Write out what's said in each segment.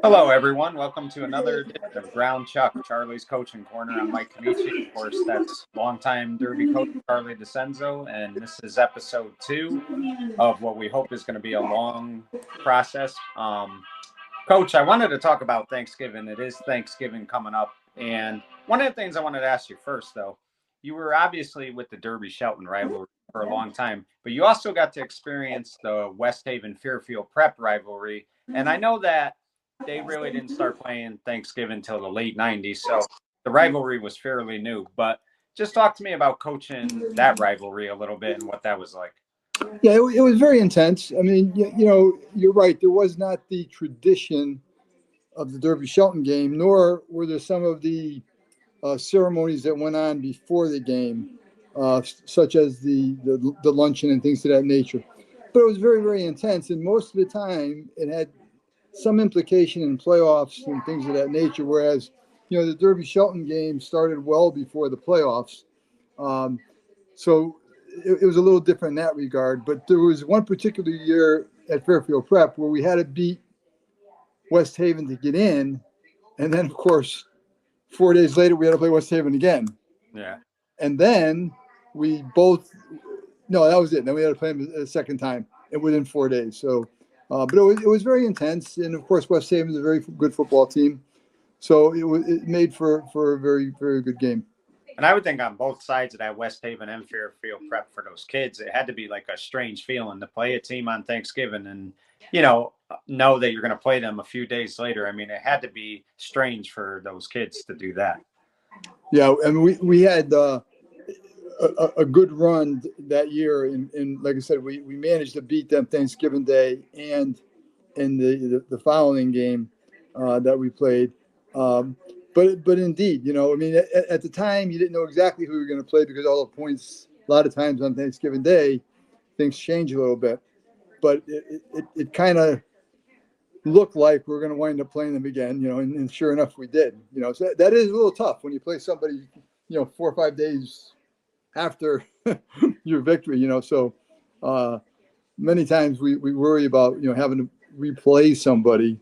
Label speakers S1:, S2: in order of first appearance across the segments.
S1: Hello, everyone. Welcome to another edition of Ground Chuck, Charlie's Coaching Corner. I'm Mike Camici. Of course, that's longtime Derby coach Charlie DeCenzo, and this is episode 2 of what we hope is going to be a long process. Coach, I wanted to talk about Thanksgiving. It is Thanksgiving coming up, and one of the things I wanted to ask you first, though, you were obviously with the Derby Shelton rivalry for a long time, but you also got to experience the West Haven Fairfield Prep rivalry, and I know that they really didn't start playing Thanksgiving until the late 90s, so the rivalry was fairly new. But just talk to me about coaching that rivalry a little bit and what that was like.
S2: Yeah, it was very intense. I mean, you're right. There was not the tradition of the Derby Shelton game, nor were there some of the ceremonies that went on before the game, such as the luncheon and things of that nature. But it was very, very intense, and most of the time it had some implication in playoffs and things of that nature, whereas, the Derby Shelton game started well before the playoffs. So it was a little different in that regard. But there was one particular year at Fairfield Prep where we had to beat West Haven to get in. And then, of course, 4 days later, we had to play West Haven again.
S1: Yeah.
S2: And then that was it. Then we had to play them a second time within 4 days. So, but it was very intense. And, of course, West Haven is a very good football team. So it made for a very, very good game.
S1: And I would think on both sides of that, West Haven and Fairfield Prep, for those kids, it had to be like a strange feeling to play a team on Thanksgiving and, know that you're going to play them a few days later. I mean, it had to be strange for those kids to do that.
S2: Yeah, and we had a good run that year. And like I said, we managed to beat them Thanksgiving Day and in the following game that we played. But indeed, at the time, you didn't know exactly who you were going to play because all the points, a lot of times on Thanksgiving Day, things change a little bit. But it kind of looked like we were going to wind up playing them again, and sure enough, we did. So that is a little tough when you play somebody, 4 or 5 days after your victory, So many times we worry about, having to replay somebody.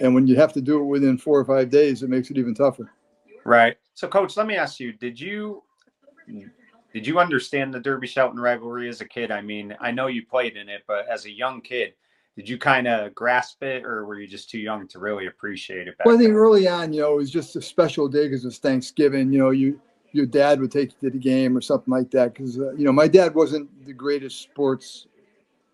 S2: And when you have to do it within 4 or 5 days, it makes it even tougher.
S1: Right. So, Coach, let me ask you, did you understand the Derby Shelton rivalry as a kid? I mean, I know you played in it, but as a young kid, did you kind of grasp it, or were you just too young to really appreciate it?
S2: Well, I think early on, it was just a special day because it's Thanksgiving. Your dad would take you to the game or something like that because, my dad wasn't the greatest sports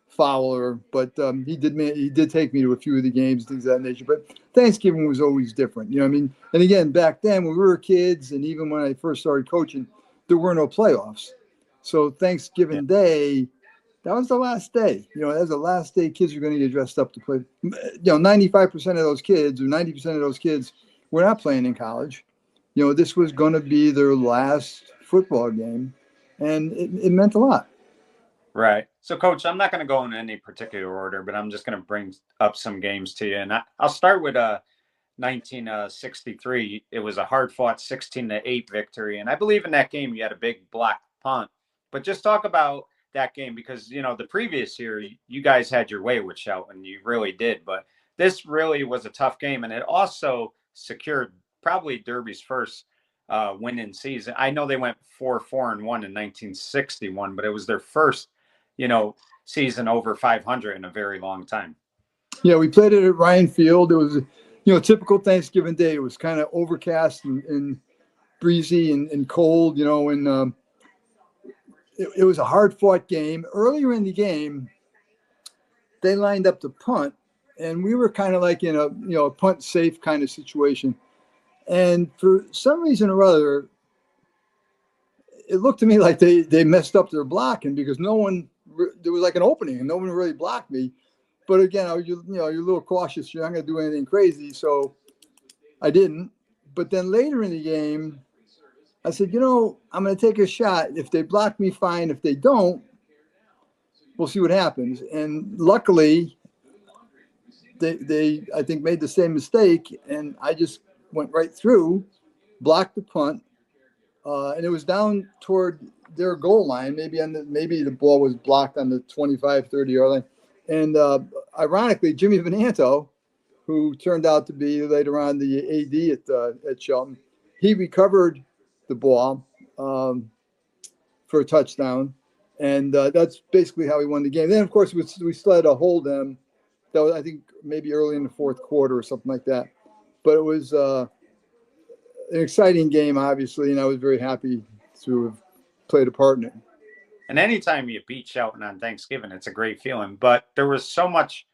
S2: follower, but he did take me to a few of the games, things of that nature. But Thanksgiving was always different, And again, back then when we were kids, and even when I first started coaching, there were no playoffs. So Thanksgiving Day, that was the last day. That was the last day kids were going to get dressed up to play. 95% of those kids or 90% of those kids were not playing in college. This was going to be their last football game, and it meant a lot.
S1: Right. So, Coach, I'm not going to go in any particular order, but I'm just going to bring up some games to you. And I'll start with 1963. It was a hard-fought 16-8 victory. And I believe in that game you had a big block punt. But just talk about that game because, the previous year you guys had your way with Shelton. You really did. But this really was a tough game. And it also secured probably Derby's first winning season. I know they went 4-1 in 1961, but it was their first season over 500 in a very long time.
S2: Yeah, we played it at Ryan Field. It was, typical Thanksgiving Day. It was kind of overcast and breezy and cold, and it was a hard-fought game. Earlier in the game, they lined up to punt, and we were kind of like in a punt-safe kind of situation. And for some reason or other, it looked to me like they messed up their blocking because there was like an opening and no one really blocked me. But again, you're a little cautious. You're not going to do anything crazy. So I didn't. But then later in the game, I said, I'm going to take a shot. If they block me, fine. If they don't, we'll see what happens. And luckily, they I think, made the same mistake. And I just went right through, blocked the punt. And it was down toward their goal line. Maybe the ball was blocked on the 25, 30-yard line. And ironically, Jimmy Venanto, who turned out to be later on the AD at Shelton, he recovered the ball for a touchdown, and that's basically how he won the game. Then, of course, we still had to hold them. That was, I think, maybe early in the fourth quarter or something like that. But it was an exciting game, obviously, and I was very happy to have played a part in it.
S1: And anytime you beat Shelton on Thanksgiving, it's a great feeling. But there was so much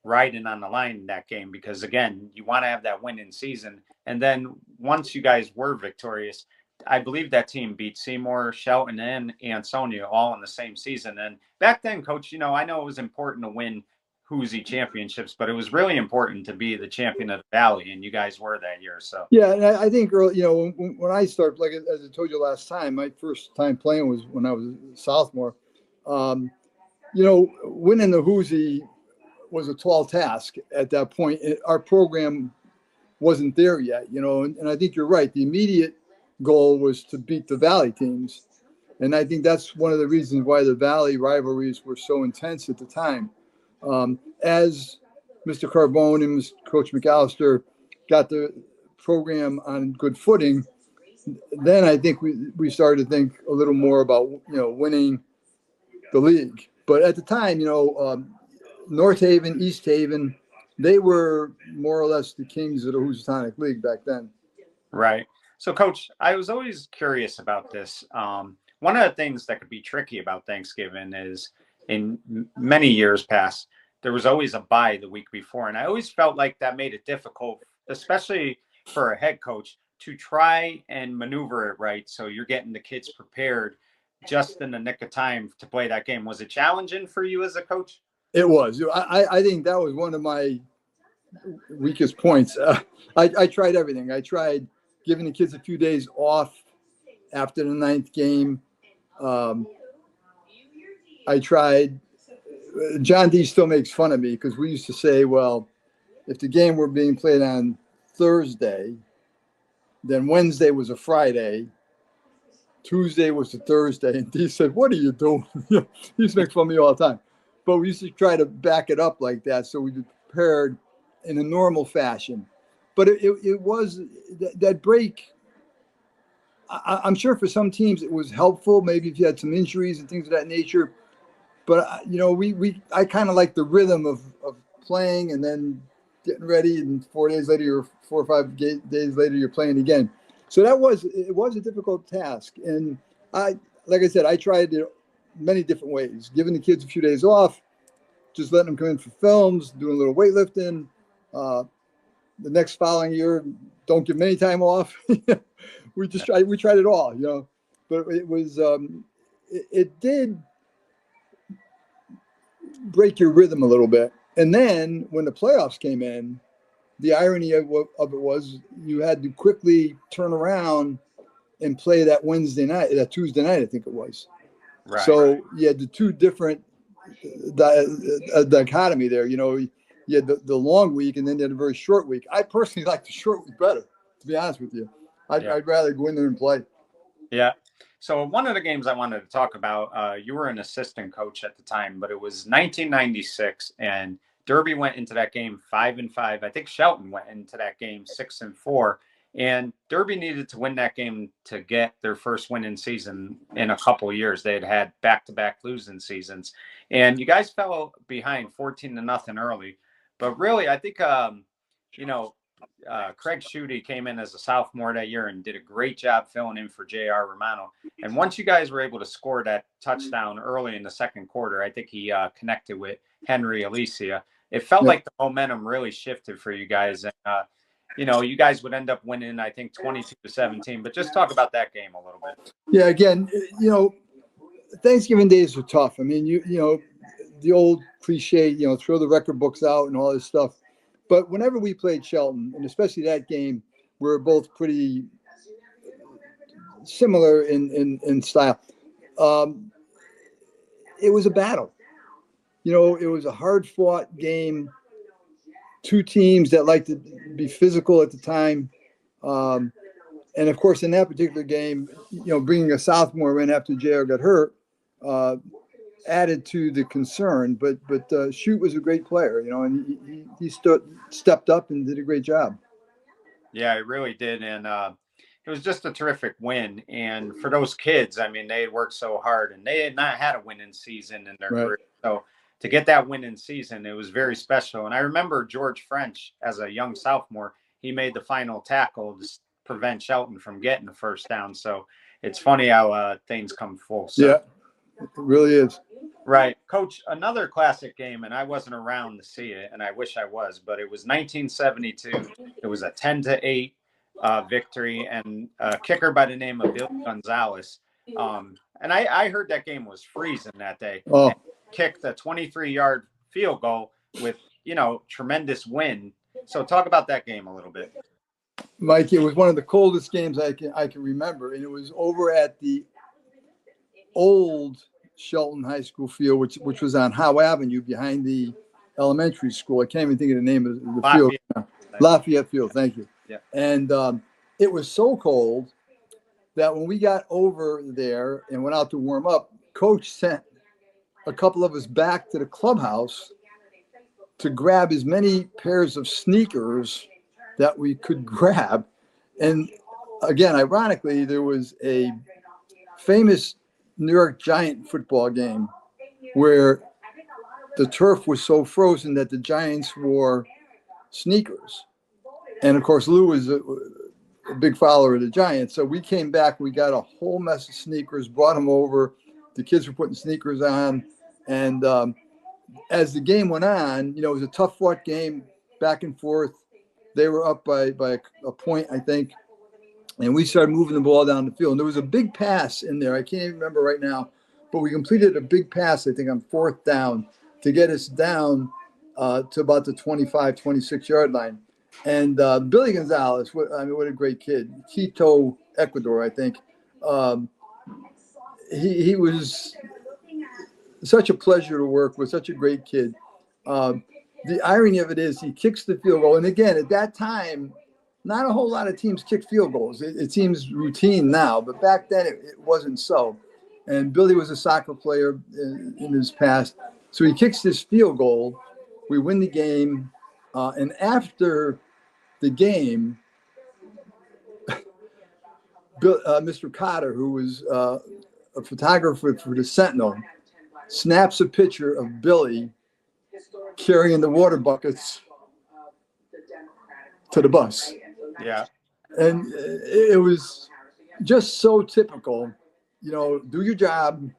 S1: riding on the line in that game because, again, you want to have that winning season. And then once you guys were victorious, I believe that team beat Seymour, Shelton, and Ansonia all in the same season. And back then, Coach, I know it was important to win Hoosier championships, but it was really important to be the champion of the Valley, and you guys were that year. So
S2: yeah, and I think early, when I started, like as I told you last time, my first time playing was when I was a sophomore. Winning the Hoosier was a tall task at that point. Our program wasn't there yet, and I think you're right. The immediate goal was to beat the Valley teams. And I think that's one of the reasons why the Valley rivalries were so intense at the time. As Mr. Carbone and Coach McAllister got the program on good footing, then I think we started to think a little more about, winning the league. But at the time, North Haven, East Haven, they were more or less the kings of the Housatonic League back then.
S1: Right. So, Coach, I was always curious about this. One of the things that could be tricky about Thanksgiving is in many years past, there was always a bye the week before. And I always felt like that made it difficult, especially for a head coach, to try and maneuver it right. So you're getting the kids prepared just in the nick of time to play that game. Was it challenging for you as a coach?
S2: It was. I think that was one of my weakest points. I tried everything. I tried giving the kids a few days off after the ninth game. I tried. John D still makes fun of me because we used to say, well, if the game were being played on Thursday, then Wednesday was a Friday, Tuesday was a Thursday. And D said, what are you doing? He used to make fun of me all the time. But we used to try to back it up like that so we prepared in a normal fashion. But it was that break. I'm sure for some teams it was helpful, maybe if you had some injuries and things of that nature. But I kind of like the rhythm of playing and then getting ready, and 4 days later, or 4 or 5 days later, you're playing again. So it was a difficult task, and like I said, I tried it many different ways, giving the kids a few days off, just letting them come in for films, doing a little weightlifting. The next following year, don't give them any time off. We tried it all, but it was it did break your rhythm a little bit. And then when the playoffs came in, the irony of it was you had to quickly turn around and play that Tuesday night, I think it was.
S1: Right.
S2: So you had the two different dichotomy there. You had the long week and then you had a very short week. I personally like the short week better, to be honest with you. I'd rather go in there and play.
S1: Yeah. So one of the games I wanted to talk about, you were an assistant coach at the time, but it was 1996, and Derby went into that game 5-5. I think Shelton went into that game 6-4, and Derby needed to win that game to get their first winning season in a couple of years. They had back-to-back losing seasons, and you guys fell behind 14-0 early. But really, I think Craig Schutte came in as a sophomore that year and did a great job filling in for J.R. Romano. And once you guys were able to score that touchdown early in the second quarter, I think he connected with Henry Alicia. It felt like the momentum really shifted for you guys. And, you guys would end up winning, I think, 22-17. But just talk about that game a little bit.
S2: Yeah, again, Thanksgiving days are tough. I mean, the old cliche, throw the record books out and all this stuff. But whenever we played Shelton, and especially that game, we were both pretty similar in style. It was a battle. It was a hard-fought game. Two teams that liked to be physical at the time. And, of course, in that particular game, bringing a sophomore in after JR got hurt, added to the concern. But Shute was a great player, you know, and he stepped up and did a great job.
S1: Yeah, it really did. And it was just a terrific win. And for those kids, I mean, they had worked so hard and they had not had a winning season in their
S2: Right.
S1: career. So to get that winning season, it was very special. And I remember George French as a young sophomore, he made the final tackle to prevent Shelton from getting the first down. So it's funny how things come full circle.
S2: Yeah, it really is.
S1: Right. Coach, another classic game, and I wasn't around to see it, and I wish I was, but it was 1972. It was a 10-8 victory, and a kicker by the name of Billy Gonzalez. And I heard that game was freezing that day.
S2: Oh.
S1: And kicked a 23-yard field goal with, tremendous wind. So talk about that game a little bit.
S2: Mike, it was one of the coldest games I can remember, and it was over at the old Shelton High School field, which was on Howe Avenue behind the elementary school. I can't even think of the name of the field. Lafayette Field, thank you.
S1: Yeah.
S2: And it was so cold that when we got over there and went out to warm up, Coach sent a couple of us back to the clubhouse to grab as many pairs of sneakers that we could grab. And again, ironically, there was a famous New York Giant football game where the turf was so frozen that the Giants wore sneakers. And of course, Lou was a big follower of the Giants. So we came back, we got a whole mess of sneakers, brought them over. The kids were putting sneakers on. And as the game went on, it was a tough fought game, back and forth. They were up by a point, I think. And we started moving the ball down the field. And there was a big pass in there. I can't even remember right now. But we completed a big pass, I think, on fourth down to get us down to about the 25, 26-yard line. And Billy Gonzalez, what a great kid. Quito, Ecuador, I think. He was such a pleasure to work with, such a great kid. The irony of it is he kicks the field goal. And again, at that time, not a whole lot of teams kick field goals. It seems routine now, but back then it wasn't so. And Billy was a soccer player in his past. So he kicks this field goal. We win the game. And after the game, Mr. Cotter, who was a photographer for the Sentinel, snaps a picture of Billy carrying the water buckets to the bus.
S1: Yeah.
S2: And it was just so typical, do your job,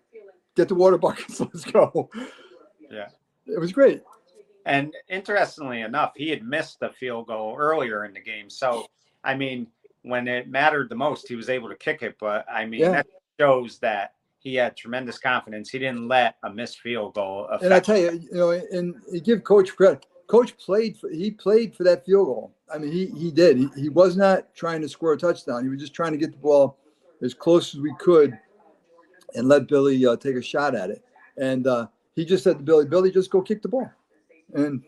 S2: get the water buckets, let's go.
S1: Yeah.
S2: It was great.
S1: And interestingly enough, he had missed the field goal earlier in the game. So, I mean, when it mattered the most, he was able to kick it. But, I mean, That shows that he had tremendous confidence. He didn't let a missed field goal affect.
S2: And I tell you, and you give Coach credit. Coach played for that field goal. I mean, he did. He was not trying to score a touchdown. He was just trying to get the ball as close as we could and let Billy take a shot at it. And he just said to Billy, just go kick the ball. And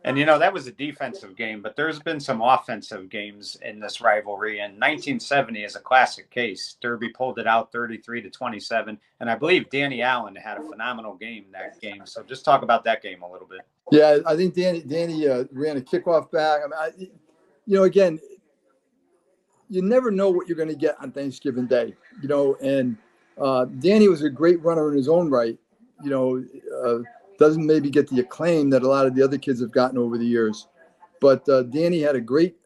S1: that was a defensive game, but there's been some offensive games in this rivalry. And 1970 is a classic case. Derby pulled it out 33-27. And I believe Danny Allen had a phenomenal game that game. So just talk about that game a little bit.
S2: Yeah, I think Danny ran a kickoff back. I mean, again, you never know what you're going to get on Thanksgiving Day, and Danny was a great runner in his own right, doesn't maybe get the acclaim that a lot of the other kids have gotten over the years. But Danny had a great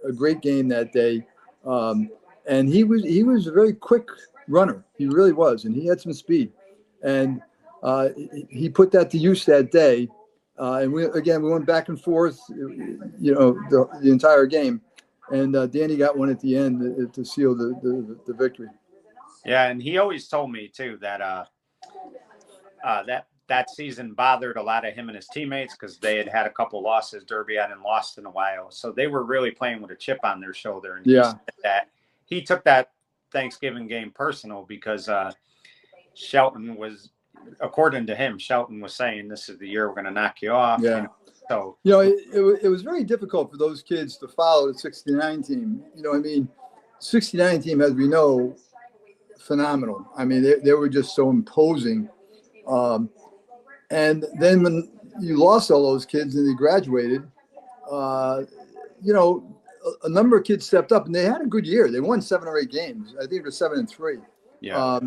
S2: game that day. And he was a very quick runner. He really was. And he had some speed. And he put that to use that day. And we went back and forth, the entire game. And Danny got one at the end to seal the victory.
S1: Yeah, and he always told me, too, that that season bothered a lot of him and his teammates because they had a couple losses. Derby hadn't lost in a while. So they were really playing with a chip on their shoulder. And he took that Thanksgiving game personal because Shelton was, according to him, Shelton was saying, this is the year we're going to knock you off.
S2: Yeah.
S1: So,
S2: it was very difficult for those kids to follow the 69 team. 69 team, as we know, phenomenal. I mean, they were just so imposing. And then when you lost all those kids and they graduated, you know, a number of kids stepped up and they had a good year. They won 7 or 8 games. I think it was 7-3.
S1: Yeah.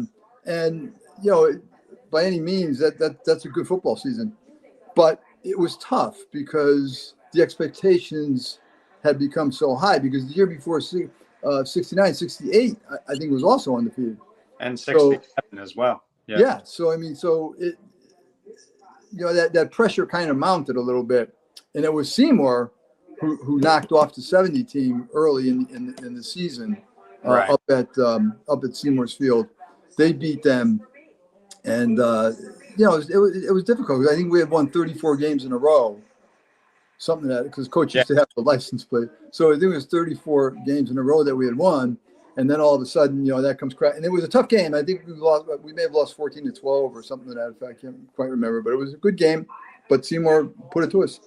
S2: And, you know, by any means, that's a good football season. But it was tough because the expectations had become so high, because the year before 69, 68, I think was also undefeated.
S1: And 67 as well. Yeah.
S2: Yeah. So, I mean, that pressure kind of mounted a little bit. And it was Seymour who knocked off the 70 team early in the season,
S1: Right.
S2: up at Seymour's Field. They beat them. And, it was difficult. I think we had won 34 games in a row, something like that, because coach used to have the license plate. So I think it was 34 games in a row that we had won. And then all of a sudden, that comes crack. And it was a tough game. I think we may have lost 14-12 or something to that effect. I can't quite remember, but it was a good game. But Seymour put it to us.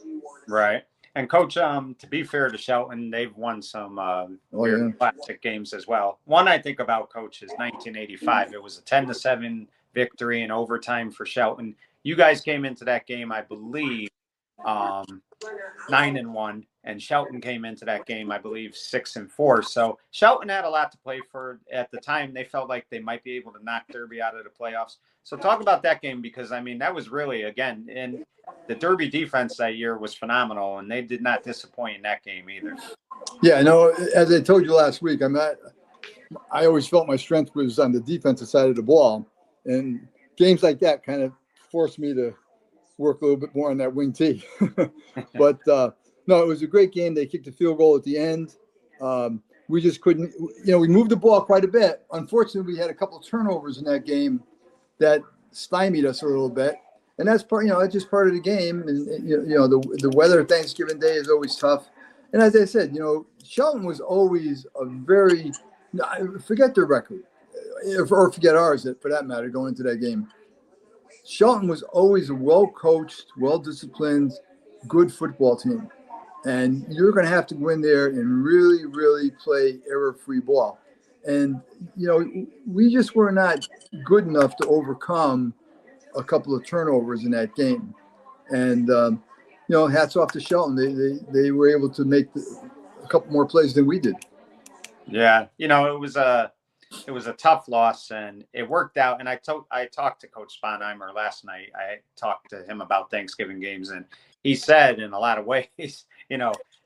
S1: Right. And Coach, to be fair to Shelton, they've won some weird classic games as well. One I think about, Coach, is 1985. It was a 10-7 victory in overtime for Shelton. You guys came into that game, I believe, 9-1, and Shelton came into that game, I believe, 6-4. So Shelton had a lot to play for at the time. They felt like they might be able to knock Derby out of the playoffs. So talk about that game, because I mean that was really, again, and the Derby defense that year was phenomenal, and they did not disappoint in that game either.
S2: Yeah, no, as I told you last week, I always felt my strength was on the defensive side of the ball, and games like that kind of forced me to work a little bit more on that wing tee. But no, it was a great game. They kicked a field goal at the end. We just couldn't, we moved the ball quite a bit. Unfortunately, we had a couple of turnovers in that game that stymied us a little bit. And that's that's just part of the game. And the weather Thanksgiving Day is always tough. And as I said, Shelton was always forget their record, or forget ours for that matter, going into that game. Shelton was always a well-coached, well-disciplined, good football team. And you're going to have to go in there and really, really play error-free ball. And, we just were not good enough to overcome a couple of turnovers in that game. And, hats off to Shelton. They were able to make a couple more plays than we did.
S1: Yeah. It was a tough loss, and it worked out. And I talked to Coach Sponheimer last night. I talked to him about Thanksgiving games, and he said in a lot of ways,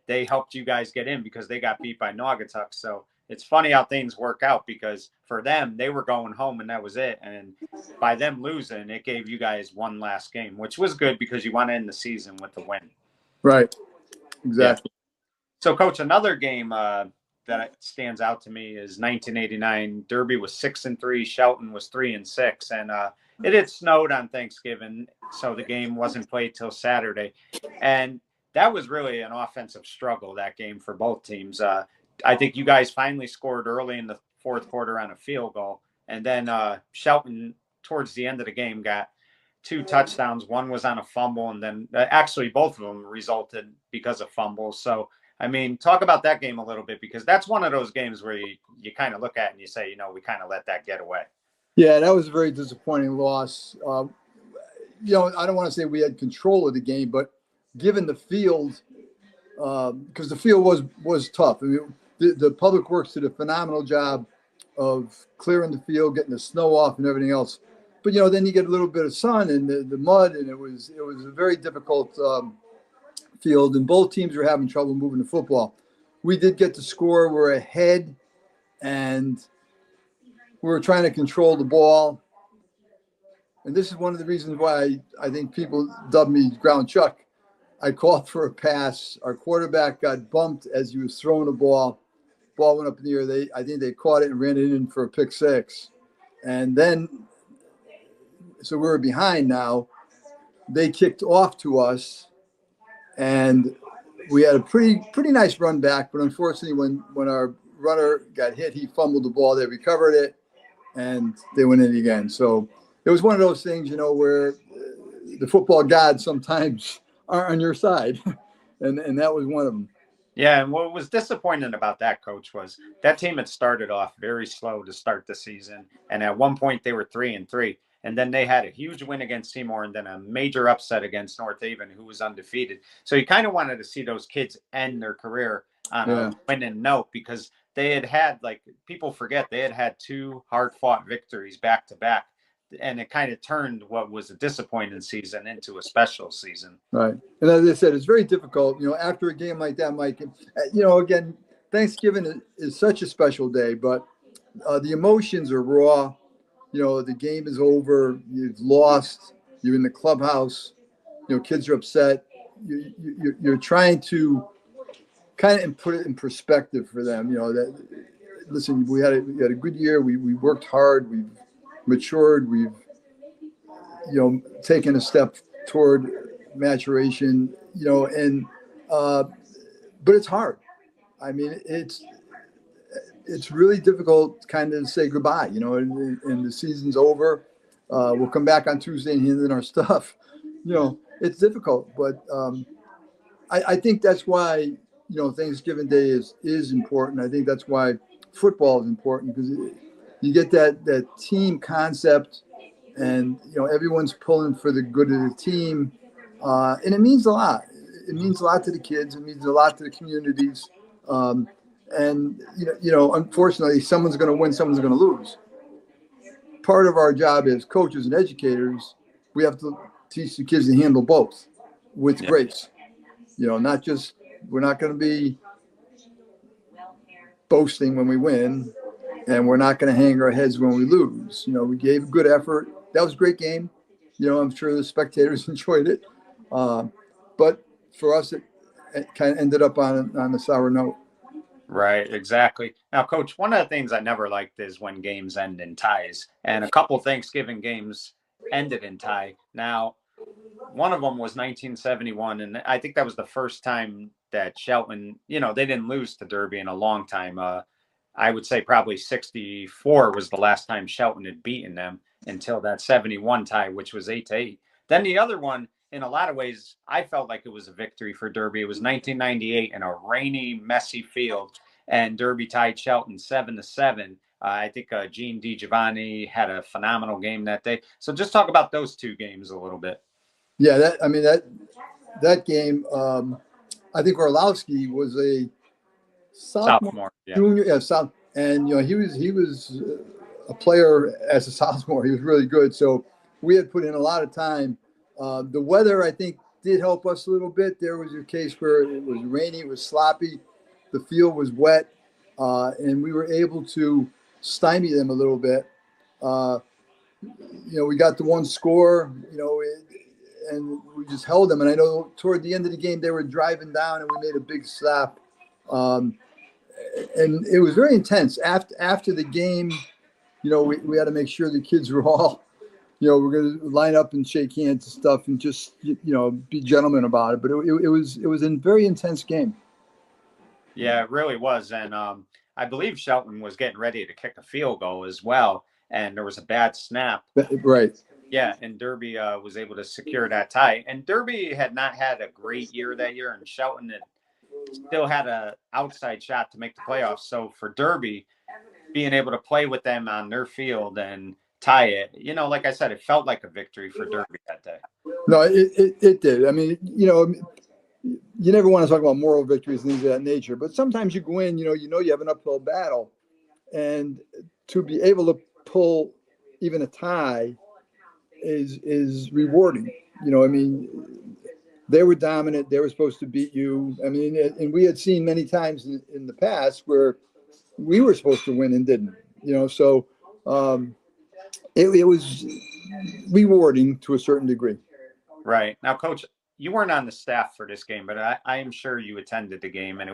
S1: they helped you guys get in because they got beat by Naugatuck. So it's funny how things work out, because for them, they were going home and that was it. And by them losing, it gave you guys one last game, which was good because you want to end the season with the win.
S2: Right. Exactly.
S1: Yeah. So, Coach, another game that stands out to me is 1989. Derby was 6-3. Shelton was 3-6, and it had snowed on Thanksgiving, so the game wasn't played till Saturday. And that was really an offensive struggle, that game, for both teams. I think you guys finally scored early in the fourth quarter on a field goal, and then Shelton, towards the end of the game, got 2 touchdowns. One was on a fumble, and then actually both of them resulted because of fumbles. So, I mean, talk about that game a little bit, because that's one of those games where you kind of look at it and you say, we kind of let that get away.
S2: Yeah, that was a very disappointing loss. I don't want to say we had control of the game, but given the field, because the field was tough. I mean, the public works did a phenomenal job of clearing the field, getting the snow off and everything else. But, then you get a little bit of sun and the mud, and it was a very difficult field, and both teams were having trouble moving the football. We did get the score. We're ahead, and we were trying to control the ball. And this is one of the reasons why I think people dubbed me Ground Chuck. I called for a pass. Our quarterback got bumped as he was throwing the ball. Ball went up in the air. I think they caught it and ran it in for a pick 6. And then, so we were behind now. They kicked off to us, and we had a pretty nice run back. But unfortunately, when our runner got hit, he fumbled the ball. They recovered it, and they went in again. So it was one of those things, where the football gods sometimes are on your side, and that was one of them.
S1: Yeah, and what was disappointing about that, Coach, was that team had started off very slow to start the season, and at one point they were 3-3, and then they had a huge win against Seymour, and then a major upset against North Haven, who was undefeated. So you kind of wanted to see those kids end their career on a
S2: Yeah.
S1: winning note because they had like people forget they had two hard fought victories back to back, and it kind of turned what was a disappointing season into a special season.
S2: Right. And as I said, it's very difficult, after a game like that, Mike, again, Thanksgiving is such a special day, but the emotions are raw. The game is over. You've lost. You're in the clubhouse. Kids are upset. You're trying to kind of put it in perspective for them. That listen, we had a good year. We worked hard. We've matured. We've taken a step toward maturation. And but it's hard. I mean, it's really difficult kind of to say goodbye, and the season's over. We'll come back on Tuesday and hand in our stuff. It's difficult, but I think that's why, Thanksgiving Day is important. I think that's why football is important because you get that team concept and, everyone's pulling for the good of the team. And it means a lot. It means a lot to the kids. It means a lot to the communities. And unfortunately, someone's going to win, someone's going to lose. Part of our job as coaches and educators, we have to teach the kids to handle both with grace. Not just we're not going to be boasting when we win, and we're not going to hang our heads when we lose. We gave a good effort. That was a great game. I'm sure the spectators enjoyed it, but for us, it kind of ended up on a sour note.
S1: Right, exactly. Now, Coach, one of the things I never liked is when games end in ties, and a couple Thanksgiving games ended in tie. Now, one of them was 1971, and I think that was the first time that Shelton, they didn't lose to Derby in a long time. I would say probably 64 was the last time Shelton had beaten them until that 71 tie, which was 8-8. Then the other one, in a lot of ways, I felt like it was a victory for Derby. It was 1998 in a rainy, messy field, and Derby tied Shelton 7-7. I think Gene DiGiovanni had a phenomenal game that day. So just talk about those two games a little bit.
S2: Yeah, that game. I think Orlowski was a sophomore, junior, and he was a player as a sophomore. He was really good. So we had put in a lot of time. The weather, I think, did help us a little bit. There was a case where it was rainy, it was sloppy, the field was wet, and we were able to stymie them a little bit. We got the one score, and we just held them. And I know toward the end of the game, they were driving down, and we made a big stop. And it was very intense. After the game, we had to make sure the kids were all, we're going to line up and shake hands and stuff, and just be gentlemen about it. But it was a very intense game.
S1: Yeah, it really was. And I believe Shelton was getting ready to kick a field goal as well, and there was a bad snap.
S2: Right.
S1: Yeah, and Derby was able to secure that tie. And Derby had not had a great year that year, and Shelton had still had an outside shot to make the playoffs. So for Derby, being able to play with them on their field and tie it, like I said, it felt like a victory for Derby that day.
S2: No, it did. I mean, you never want to talk about moral victories and things of that nature, but sometimes you go in, you have an uphill battle, and to be able to pull even a tie is rewarding. I mean, they were dominant. They were supposed to beat you. I mean, and we had seen many times in the past where we were supposed to win and didn't. So it was rewarding to a certain degree.
S1: Right. Now, Coach, you weren't on the staff for this game, but I am sure you attended the game, and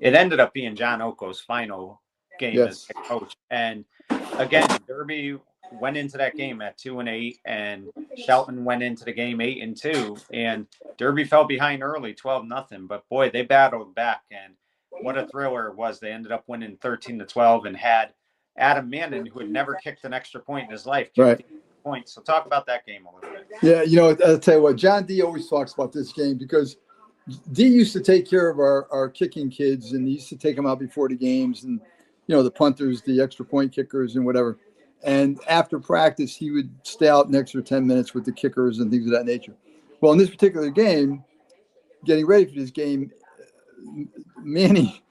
S1: it ended up being John Oko's final game as head coach. And again, Derby went into that game at 2-8, and Shelton went into the game 8-2, and Derby fell behind early, 12-0. But boy, they battled back, and what a thriller it was. They ended up winning 13-12 and had Adam Mannon, who had never kicked an extra point in his life, kicked points. So talk about that game a little bit.
S2: Yeah, I'll tell you what, John D always talks about this game because D used to take care of our kicking kids, and he used to take them out before the games, and the punters, the extra point kickers, and whatever. And after practice, he would stay out an extra 10 minutes with the kickers and things of that nature. Well, in this particular game, getting ready for this game, Manny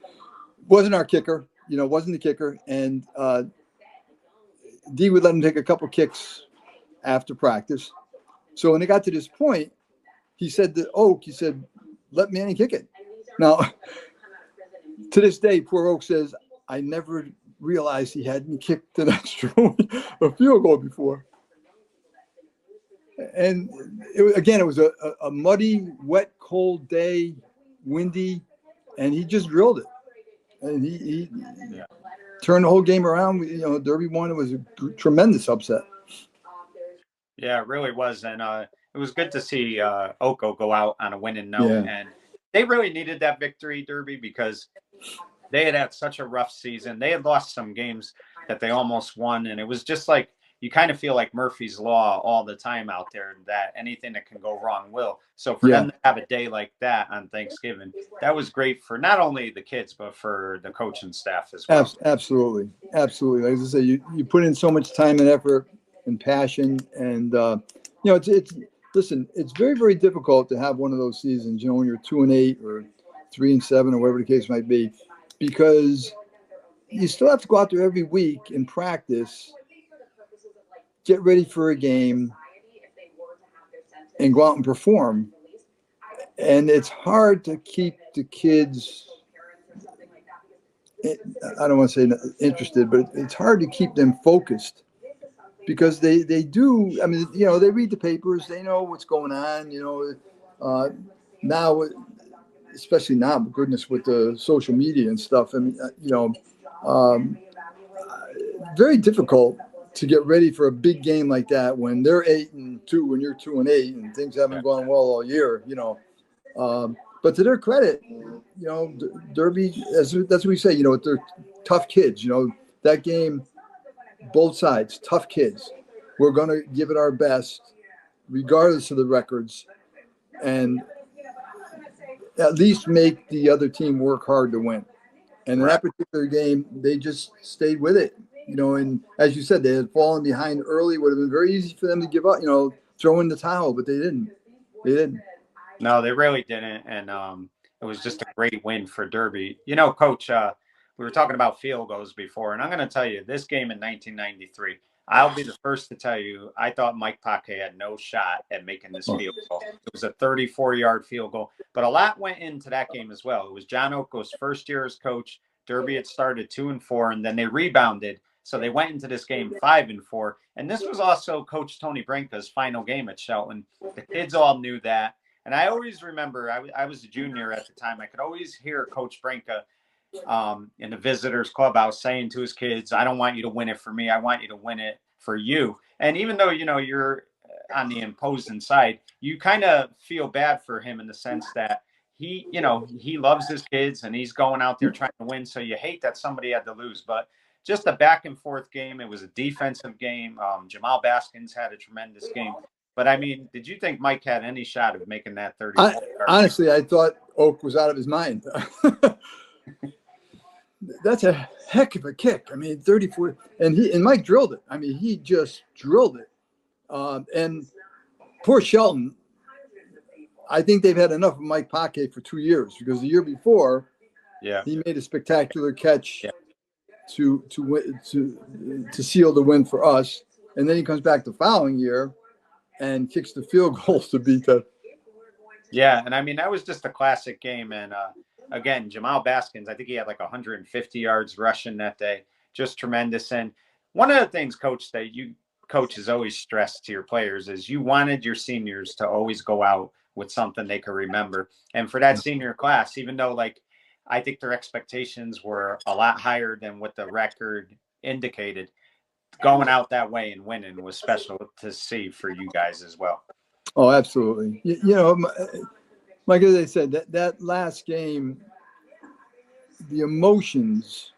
S2: wasn't our kicker, wasn't the kicker, and D would let him take a couple kicks after practice. So when it got to this point, he said to Oak, let Manny kick it. Now, to this day, poor Oak says, I never realized he hadn't kicked an extra a field goal before. And it was a muddy, wet, cold day, windy, and he just drilled it. And he turned the whole game around. Derby won. It was a tremendous upset.
S1: Yeah, it really was. And it was good to see Oko go out on a winning note. Yeah. And they really needed that victory, Derby, because they had such a rough season. They had lost some games that they almost won. And it was just like, you kind of feel like Murphy's Law all the time out there, that anything that can go wrong will. So for them to have a day like that on Thanksgiving, that was great for not only the kids, but for the coaching staff as well.
S2: Absolutely. Absolutely. Like I say, you put in so much time and effort and passion. And, listen, it's very, very difficult to have one of those seasons, when you're 2-8 or 3-7 or whatever the case might be, because you still have to go out there every week and practice, get ready for a game, and go out and perform. And it's hard to keep the kids, I don't want to say interested, but it's hard to keep them focused, because they do. I mean, they read the papers, they know what's going on, now, especially now, goodness, with the social media and stuff. I mean, very difficult to get ready for a big game like that when they're 8-2 and you're 2-8 and things haven't gone well all year, but to their credit, Derby, that's what we say, they're tough kids, that game, both sides, tough kids. We're going to give it our best regardless of the records, and at least make the other team work hard to win. And in that particular game, they just stayed with it. And as you said, they had fallen behind early. It would have been very easy for them to give up, throw in the towel, but they didn't.
S1: No, they really didn't. And it was just a great win for Derby. Coach, we were talking about field goals before, and I'm going to tell you, this game in 1993, I'll be the first to tell you, I thought Mike Paquet had no shot at making this field goal. It was a 34-yard field goal, but a lot went into that game as well. It was John Oko's first year as coach. Derby had started 2-4, and then they rebounded. So they went into this game 5-4. And this was also Coach Tony Branca's final game at Shelton. The kids all knew that. And I always remember, I was a junior at the time. I could always hear Coach Branca in the visitors clubhouse saying to his kids, I don't want you to win it for me. I want you to win it for you. And even though, you're on the imposing side, you kind of feel bad for him in the sense that he loves his kids and he's going out there trying to win. So you hate that somebody had to lose, but just a back and forth game. It was a defensive game. Jamal Baskins had a tremendous game. But, I mean, did you think Mike had any shot of making that 30?
S2: Honestly, I thought Oak was out of his mind. That's a heck of a kick. I mean, 34. And Mike drilled it. I mean, he just drilled it. And poor Shelton, I think they've had enough of Mike Paquet for 2 years, because the year before, he made a spectacular catch to seal the win for us, and then he comes back the following year and kicks the field goals to beat that.
S1: Yeah, and I mean, that was just a classic game. And again, Jamal Baskins, I think he had like 150 yards rushing that day, just tremendous. And one of the things, Coach, that you coaches always stress to your players is you wanted your seniors to always go out with something they could remember. And for that senior class, even though I think their expectations were a lot higher than what the record indicated, going out that way and winning was special to see for you guys as well.
S2: Oh, absolutely. Like as I said, that last game, the emotions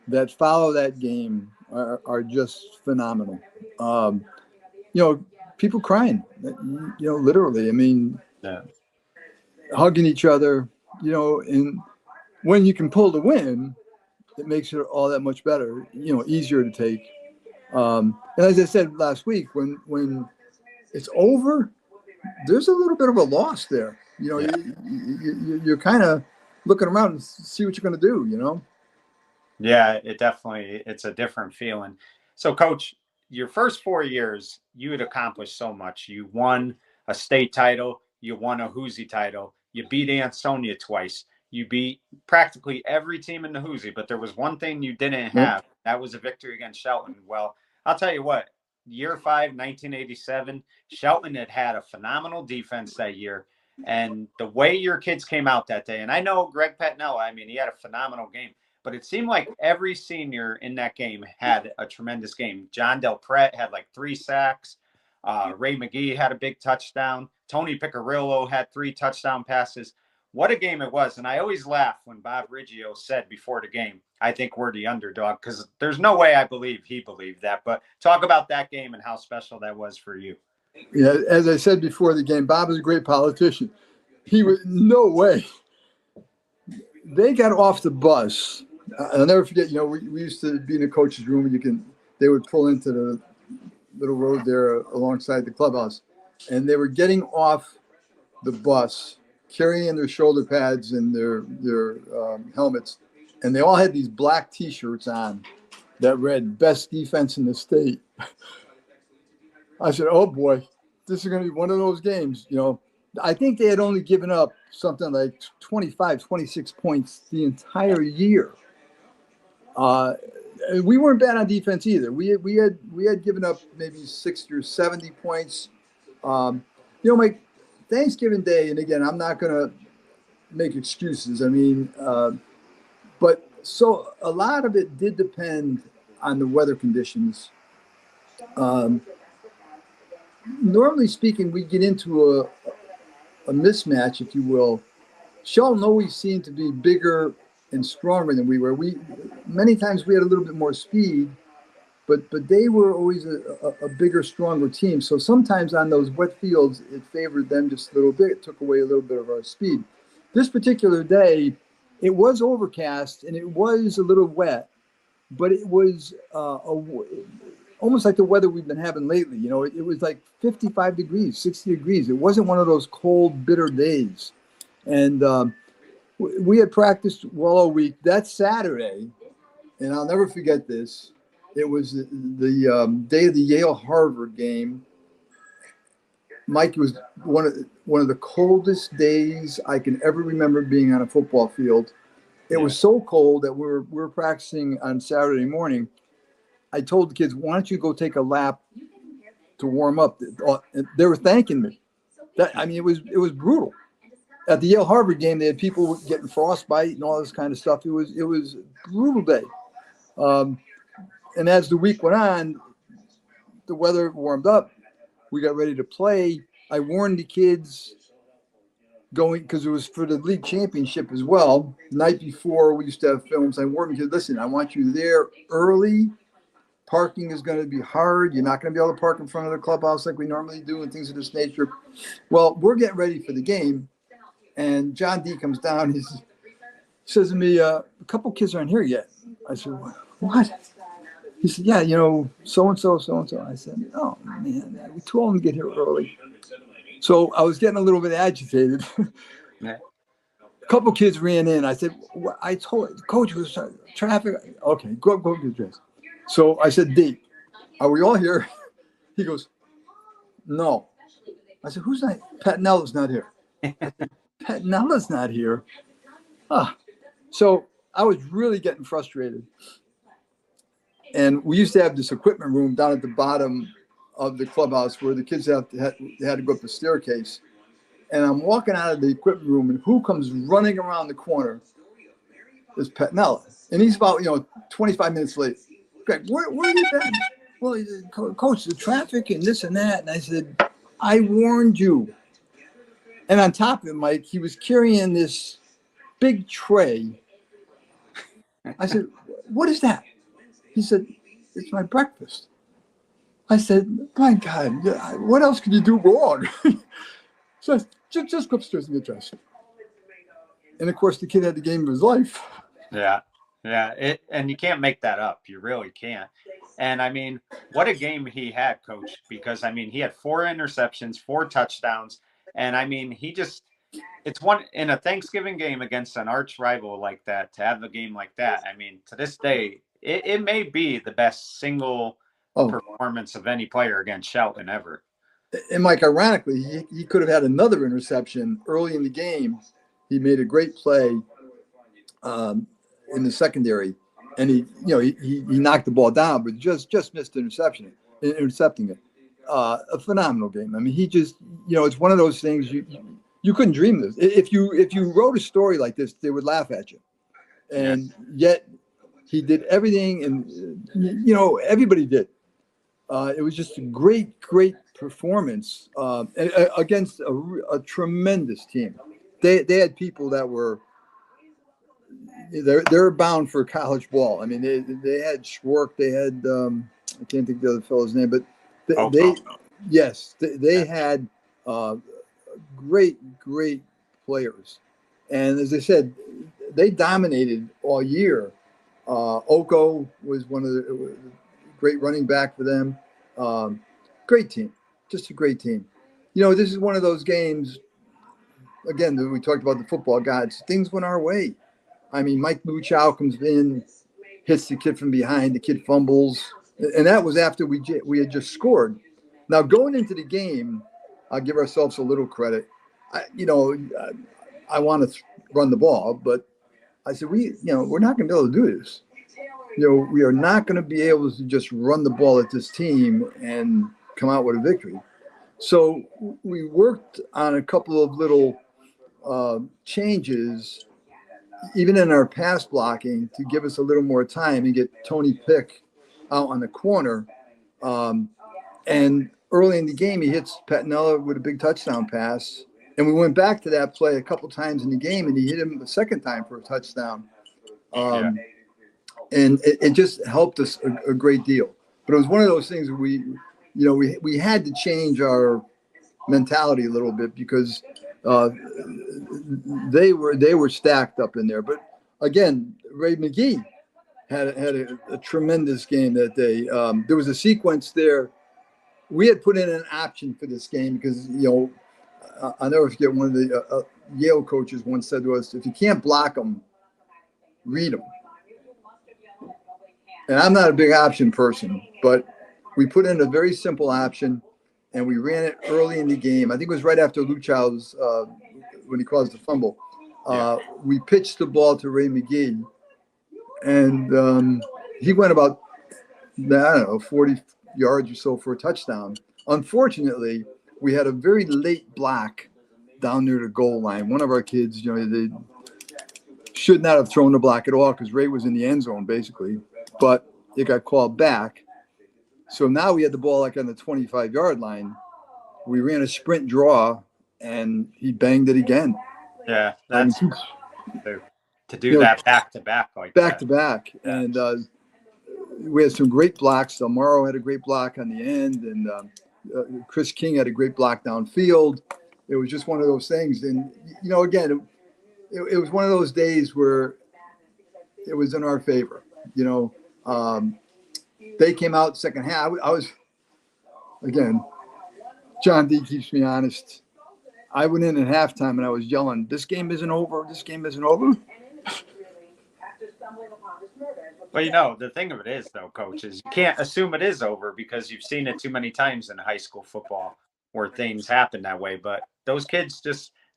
S2: that follow that game are just phenomenal. People crying, literally. I mean, hugging each other, and when you can pull the win, it makes it all that much better, easier to take. And as I said last week, when it's over, there's a little bit of a loss there.
S1: Yeah.
S2: You're kind of looking around and see what you're going to do.
S1: Yeah, it's a different feeling. So, Coach, your first 4 years, you had accomplished so much. You won a state title, you won a Hoosie title, you beat Ansonia twice, you beat practically every team in the Hoosie, but there was one thing you didn't have. That was a victory against Shelton. Well, I'll tell you what, year 5, 1987, Shelton had a phenomenal defense that year. And the way your kids came out that day, and I know Greg Patnell, I mean, he had a phenomenal game. But it seemed like every senior in that game had a tremendous game. John Del Pret had like 3 sacks. Ray McGee had a big touchdown. Tony Picarillo had 3 touchdown passes. What a game it was. And I always laugh when Bob Riggio said before the game, I think we're the underdog, because there's no way I believe he believed that. But talk about that game and how special that was for you.
S2: Yeah, as I said before the game, Bob is a great politician. He was no way. They got off the bus. I'll never forget, we used to be in a coach's room, and they would pull into the little road there alongside the clubhouse, and they were getting off the bus, carrying their shoulder pads and their helmets, and they all had these black T-shirts on that read "Best Defense in the State." I said, "Oh boy, this is going to be one of those games." I think they had only given up something like 25, 26 points the entire year. We weren't bad on defense either. We had given up maybe 60 or 70 points. Mike, Thanksgiving Day, and again, I'm not going to make excuses. I mean, but so a lot of it did depend on the weather conditions. Normally speaking, we get into a mismatch, if you will. Shelton always seemed to be bigger and stronger than we were. Many times we had a little bit more speed, but they were always a bigger, stronger team. So sometimes on those wet fields, it favored them just a little bit. It took away a little bit of our speed. This particular day, it was overcast and it was a little wet, but it was almost like the weather we've been having lately. It was like 55 degrees, 60 degrees. It wasn't one of those cold, bitter days. And we had practiced well all week. That Saturday, and I'll never forget this, it was the day of the Yale-Harvard game. Mike, it was one of the coldest days I can ever remember being on a football field. It was so cold that we were practicing on Saturday morning. I told the kids, "Why don't you go take a lap to warm up?" They were thanking me. It was brutal. At the Yale-Harvard game, they had people getting frostbite and all this kind of stuff. It was a brutal day. And as the week went on, the weather warmed up. We got ready to play. I warned the kids going, because it was for the league championship as well. The night before, we used to have films. I warned the kids, "Listen, I want you there early. Parking is going to be hard. You're not going to be able to park in front of the clubhouse like we normally do and things of this nature." Well, we're getting ready for the game. And John D comes down. He says to me, "A couple kids aren't here yet." I said, "What?" He said, "Yeah, so-and-so, so-and-so." I said, "Oh, man, we told them to get here early." So I was getting a little bit agitated. A couple kids ran in. I said, "I told Coach, it was traffic." "Okay, go get dressed." So I said, "D, are we all here?" He goes, "No." I said, "Who's not? Patnella's not here." Patnella's not here. So I was really getting frustrated. And we used to have this equipment room down at the bottom of the clubhouse where the kids had to go up the staircase. And I'm walking out of the equipment room, and who comes running around the corner is Patnella. And he's about 25 minutes late. "Greg, where have you been?" "Well, Coach, the traffic and this and that." And I said, "I warned you." And on top of it, Mike, he was carrying this big tray. I said, "What is that?" He said, "It's my breakfast." I said, "My God, what else could you do wrong?" So I said, just go upstairs and get dressed. And of course, the kid had the game of his life.
S1: Yeah. Yeah. And you can't make that up. You really can't. And I mean, what a game he had, coach, because I mean, he had 4 interceptions, 4 touchdowns. And I mean, it's one in a Thanksgiving game against an arch rival like that, to have a game like that. I mean, to this day, it may be the best single performance of any player against Shelton ever.
S2: And Mike, ironically, he could have had another interception early in the game. He made a great play in the secondary, and he knocked the ball down, but just missed intercepting it. A phenomenal game. I mean, he just, it's one of those things you couldn't dream this. If you wrote a story like this, they would laugh at you. And yet he did everything, and everybody did. It was just a great performance against a tremendous team. They had people that were they're bound for college ball. I mean, they had Schwark, they had I can't think of the other fellow's name, but they had great players, and as I said, they dominated all year. Oko was one of the great running back for them. Great team, just a great team. This is one of those games. Again, we talked about the football gods. Things went our way. I mean, Mike Luchow comes in, hits the kid from behind. The kid fumbles, and that was after we had just scored. Now going into the game, I'll give ourselves a little credit. I want to run the ball, but I said we're not going to be able to do this. We are not going to be able to just run the ball at this team and come out with a victory. So we worked on a couple of little changes, even in our pass blocking, to give us a little more time and get Tony Pick out on the corner. And early in the game, he hits Patinella with a big touchdown pass. And we went back to that play a couple times in the game, and he hit him the second time for a touchdown. And it just helped us a great deal. But it was one of those things where we had to change our mentality a little bit, because they were stacked up in there. But again, Ray McGee had a tremendous game that day. There was a sequence there. We had put in an option for this game because I'll never forget, one of the Yale coaches once said to us, "If you can't block them, read them." And I'm not a big option person, but we put in a very simple option, and we ran it early in the game. I think it was right after Luchow's when he caused the fumble. We pitched the ball to Ray McGee, and he went about 40 yards or so for a touchdown. Unfortunately, we had a very late block down near the goal line. One of our kids, they should not have thrown the block at all because Ray was in the end zone basically, but it got called back. So now we had the ball like on the 25-yard line. We ran a sprint draw, and he banged it again.
S1: Yeah, that's to do that back to back like
S2: back to back, and we had some great blocks. Morrow had a great block on the end, and Chris King had a great block downfield. It was just one of those things, and again, it was one of those days where it was in our favor. They came out second half. I was, again, John D keeps me honest. I went in at halftime and I was yelling, "This game isn't over. This game isn't over."
S1: Well, the thing of it is, though, Coach, is you can't assume it is over because you've seen it too many times in high school football where things happen that way. But those kids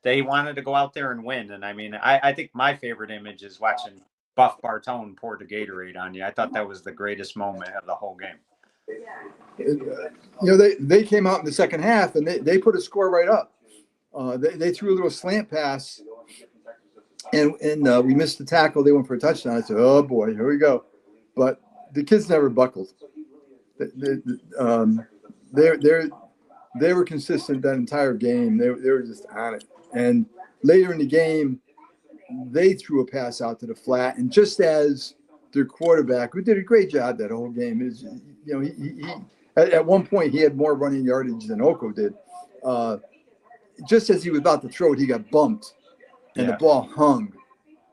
S1: they wanted to go out there and win. And I mean, I think my favorite image is watching Buff Bartone pour the Gatorade on you. I thought that was the greatest moment of the whole game.
S2: They came out in the second half and they put a score right up. They threw a little slant pass, and we missed the tackle. They went for a touchdown. I said, "Oh boy, here we go!" But the kids never buckled. They were consistent that entire game. They were just on it. And later in the game, they threw a pass out to the flat, and just as their quarterback, who did a great job that whole game, is he at one point he had more running yardage than Oko did. Just as he was about to throw it, he got bumped, and the ball hung,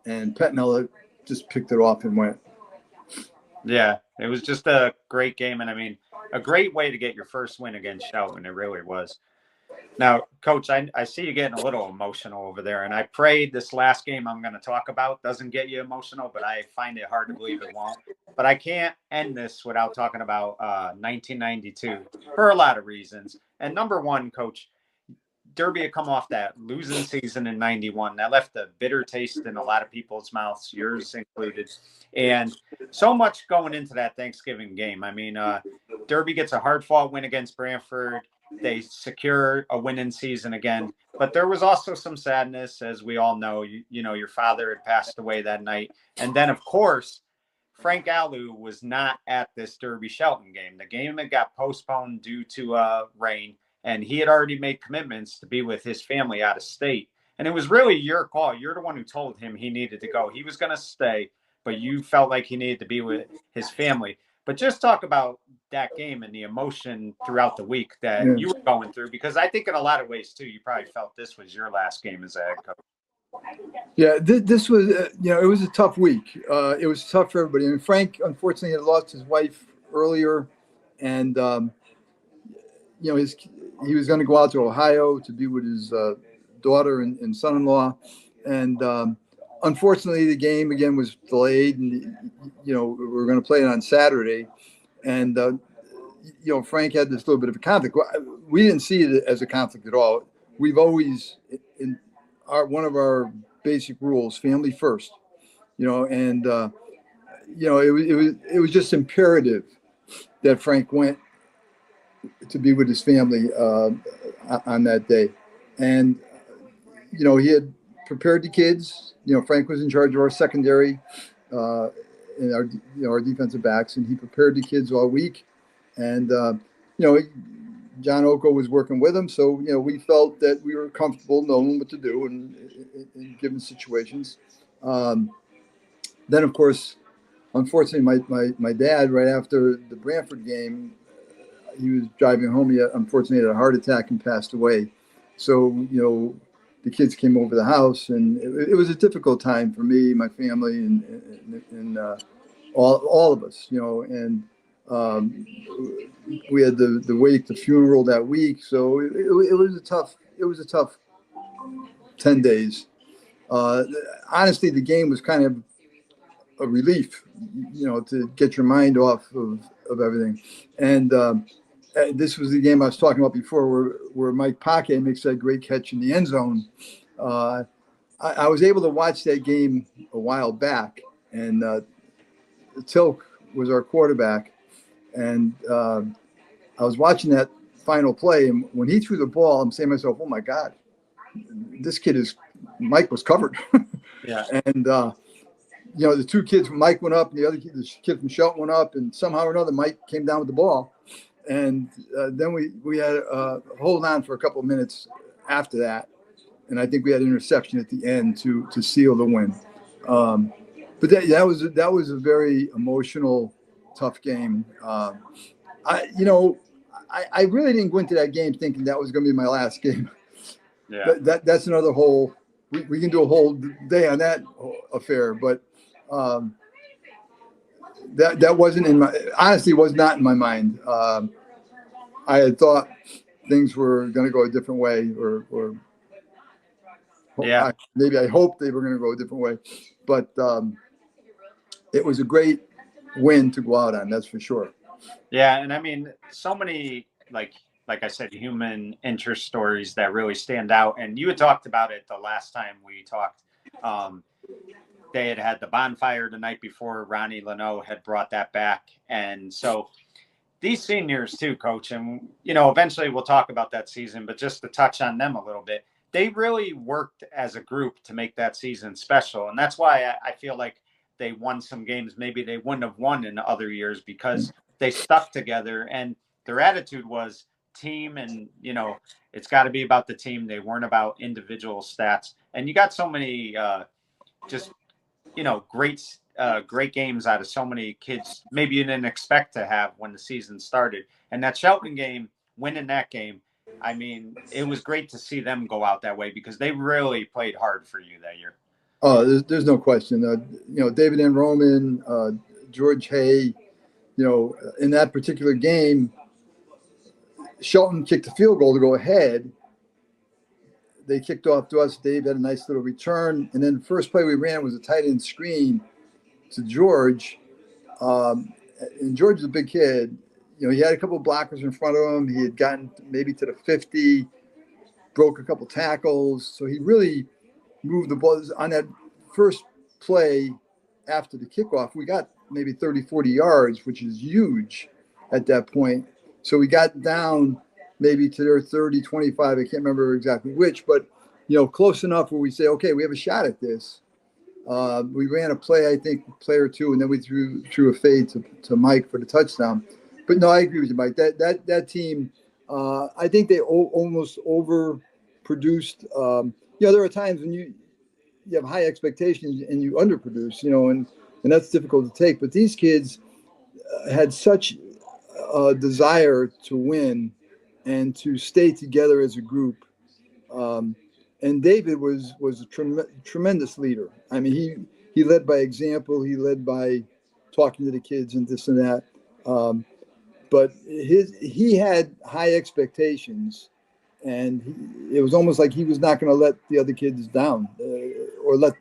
S2: and Pettinella just picked it off and went.
S1: Yeah, it was just a great game, and I mean, a great way to get your first win against Shelton. It really was. Now, Coach, I see you getting a little emotional over there, and I pray this last game I'm going to talk about doesn't get you emotional, but I find it hard to believe it won't. But I can't end this without talking about 1992 for a lot of reasons. And number one, Coach, Derby had come off that losing season in 91. That left a bitter taste in a lot of people's mouths, yours included. And so much going into that Thanksgiving game. I mean, Derby gets a hard-fought win against Brantford. They secure a winning season again. But there was also some sadness, as we all know. You know, your father had passed away that night. And then, of course, Frank Alou was not at this Derby Shelton game. The game had got postponed due to rain, and he had already made commitments to be with his family out of state. And it was really your call. You're the one who told him he needed to go. He was going to stay, but you felt like he needed to be with his family. But just talk about that game and the emotion throughout the week that you were going through, because I think in a lot of ways, too, you probably felt this was your last game as a head coach.
S2: Yeah, this was, it was a tough week. It was tough for everybody. I mean, Frank, unfortunately, had lost his wife earlier, and, he was going to go out to Ohio to be with his daughter and son-in-law. And unfortunately, the game, again, was delayed, and, we were going to play it on Saturday. And, Frank had this little bit of a conflict. We didn't see it as a conflict at all. We've always, one of our basic rules, family first, and it was just imperative that Frank went to be with his family on that day. And he had prepared the kids. Frank was in charge of our secondary and our defensive backs, and he prepared the kids all week. And John Oko was working with him, so we felt that we were comfortable knowing what to do in given situations. Then, of course, unfortunately, my dad, right after the Brantford game, he was driving home. He unfortunately had a heart attack and passed away. So the kids came over the house, and it was a difficult time for me, my family, and all of us. And we had the wake, the funeral that week, so it was a tough 10 days. Honestly, the game was kind of a relief, to get your mind off of everything. And this was the game I was talking about before, where Mike Paquet makes that great catch in the end zone. I was able to watch that game a while back, and Tilk was our quarterback. And I was watching that final play, and when he threw the ball, I'm saying to myself, "Oh my God, Mike was covered."
S1: Yeah.
S2: And the two kids, Mike went up, and the kid from Shelton went up, and somehow or another, Mike came down with the ball, and then we had hold on for a couple of minutes after that, and I think we had an interception at the end to seal the win. But that was a very emotional, tough game. I really didn't go into that game thinking that was going to be my last game.
S1: Yeah.
S2: That's another whole. We can do a whole day on that affair, but that wasn't was not in my mind. I had thought things were going to go a different way, or maybe I hoped they were going to go a different way, but it was a great win to go out on. That's for sure.
S1: Yeah, and I mean, so many like I said, human interest stories that really stand out. And you had talked about it the last time we talked. They had the bonfire the night before. Ronnie Leno had brought that back, and so these seniors too, Coach. And eventually we'll talk about that season, but just to touch on them a little bit, they really worked as a group to make that season special, and that's why I feel like they won some games maybe they wouldn't have won in other years, because they stuck together and their attitude was team, and it's got to be about the team. They weren't about individual stats. And you got so many great games out of so many kids maybe you didn't expect to have when the season started. And that Shelton game, winning that game, I mean, it was great to see them go out that way because they really played hard for you that year.
S2: Oh, there's no question. David and Roman, George Hay, in that particular game, Shelton kicked a field goal to go ahead. They kicked off to us. Dave had a nice little return. And then the first play we ran was a tight end screen to George. And George is a big kid. He had a couple of blockers in front of him. He had gotten maybe to the 50, broke a couple tackles. So he really moved the ball. On that first play after the kickoff, we got maybe 30, 40 yards, which is huge at that point. So we got down maybe to their 30, 25. I can't remember exactly which, but, close enough where we say, okay, we have a shot at this. We ran a play, I think, play or two, and then we threw a fade to Mike for the touchdown. But no, I agree with you, Mike. That team, I think they almost overproduced. There are times when you have high expectations and you underproduce, and that's difficult to take. But these kids had such a desire to win and to stay together as a group. And David was a tremendous leader. I mean, he led by example. He led by talking to the kids and this and that. But he had high expectations, and it was almost like he was not going to let the other kids down or let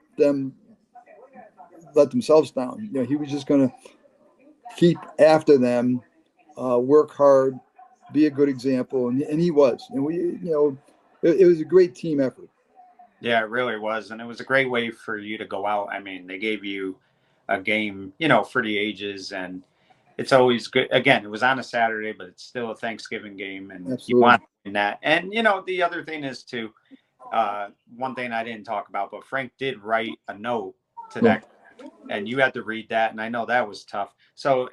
S2: themselves down. He was just going to keep after them, work hard, be a good example, and he was. And it was a great team effort.
S1: Yeah, it really was. And it was a great way for you to go out. I mean, they gave you a game, for the ages. And it's always good. Again, it was on a Saturday, but it's still a Thanksgiving game. And
S2: Absolutely.
S1: You want to win that. And, the other thing is, too, one thing I didn't talk about, but Frank did write a note to that. And you had to read that. And I know that was tough. So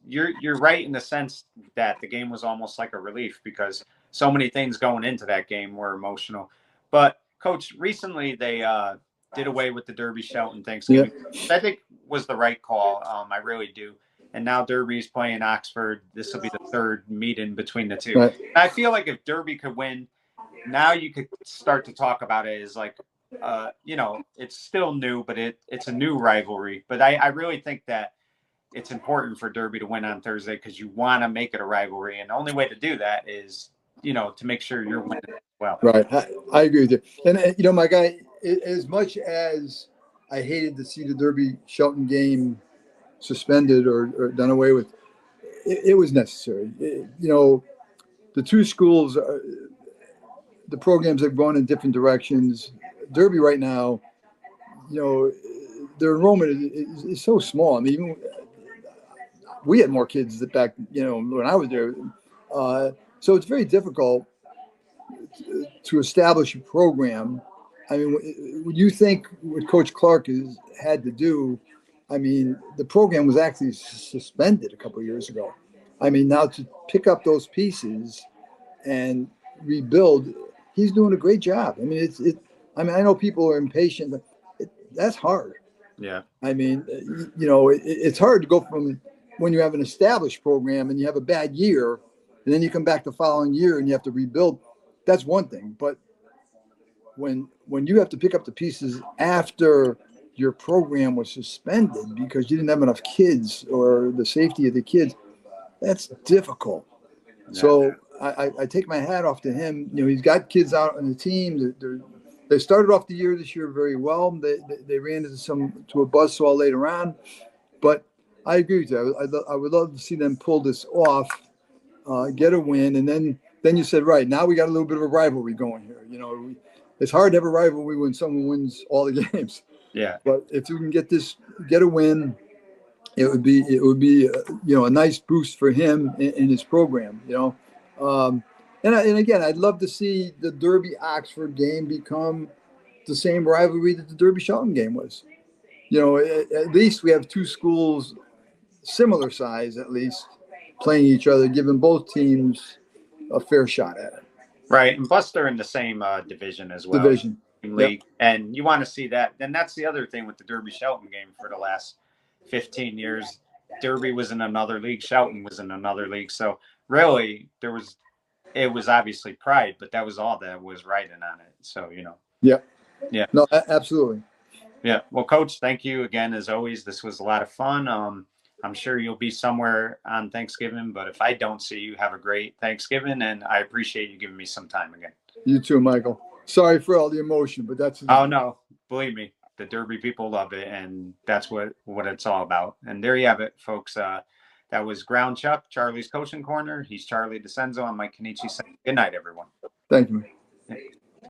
S1: you're right in the sense that the game was almost like a relief because so many things going into that game were emotional. But Coach, recently they did away with the Derby Shelton Thanksgiving. Yeah. I think was the right call. I really do. And now Derby's playing Oxford. This will be the third meeting between the two. Right. I feel like if Derby could win, now you could start to talk about it as like, it's still new, but it's a new rivalry. But I really think that it's important for Derby to win on Thursday because you want to make it a rivalry. And the only way to do that is, to make sure you're winning as well.
S2: Right. I agree with you. And, my guy, as much as I hated to see the Derby Shelton game suspended or done away with, it was necessary. The two schools, the programs have gone in different directions. Derby right now, their enrollment is so small. I mean, even we had more kids back, when I was there. So it's very difficult to establish a program. I mean, when you think what Coach Clark has had to do, I mean, the program was actually suspended a couple of years ago. I mean, now to pick up those pieces and rebuild, he's doing a great job. I mean, I know people are impatient, but that's hard.
S1: Yeah.
S2: I mean, it's hard to go from when you have an established program and you have a bad year, and then you come back the following year and you have to rebuild. That's one thing. But when you have to pick up the pieces after your program was suspended because you didn't have enough kids or the safety of the kids, that's difficult. Yeah. So I take my hat off to him. He's got kids out on the team. They started off the year this year very well. They ran into a buzzsaw later on. But I agree with you. I would love to see them pull this off, get a win, and then you said, right, now we got a little bit of a rivalry going here. It's hard to have a rivalry when someone wins all the games.
S1: Yeah.
S2: But if you can get a win, it would be a nice boost for him in his program. And again, I'd love to see the Derby Oxford game become the same rivalry that the Derby Shelton game was. At least we have two schools similar size, at least, playing each other, giving both teams a fair shot at it.
S1: Right, and plus they're in the same division as well. League, yep. And you want to see that. And that's the other thing with the Derby Shelton game for the last 15 years. Derby was in another league. Shelton was in another league. So really, there was it was obviously pride, but that was all that was riding on it. So,
S2: Yeah.
S1: yeah.
S2: No, absolutely.
S1: Yeah. Well, Coach, thank you again, as always. This was a lot of fun. I'm sure you'll be somewhere on Thanksgiving, but if I don't see you, have a great Thanksgiving, and I appreciate you giving me some time again.
S2: You too, Michael. Sorry for all the emotion, but that's
S1: Oh, no, believe me, the Derby people love it, and that's what it's all about. And there you have it, folks. That was Ground Chuck, Charlie's Coaching Corner. He's Charlie DeCenzo. I'm Mike Kenichi. Good night, everyone.
S2: Thank you.
S1: Yeah.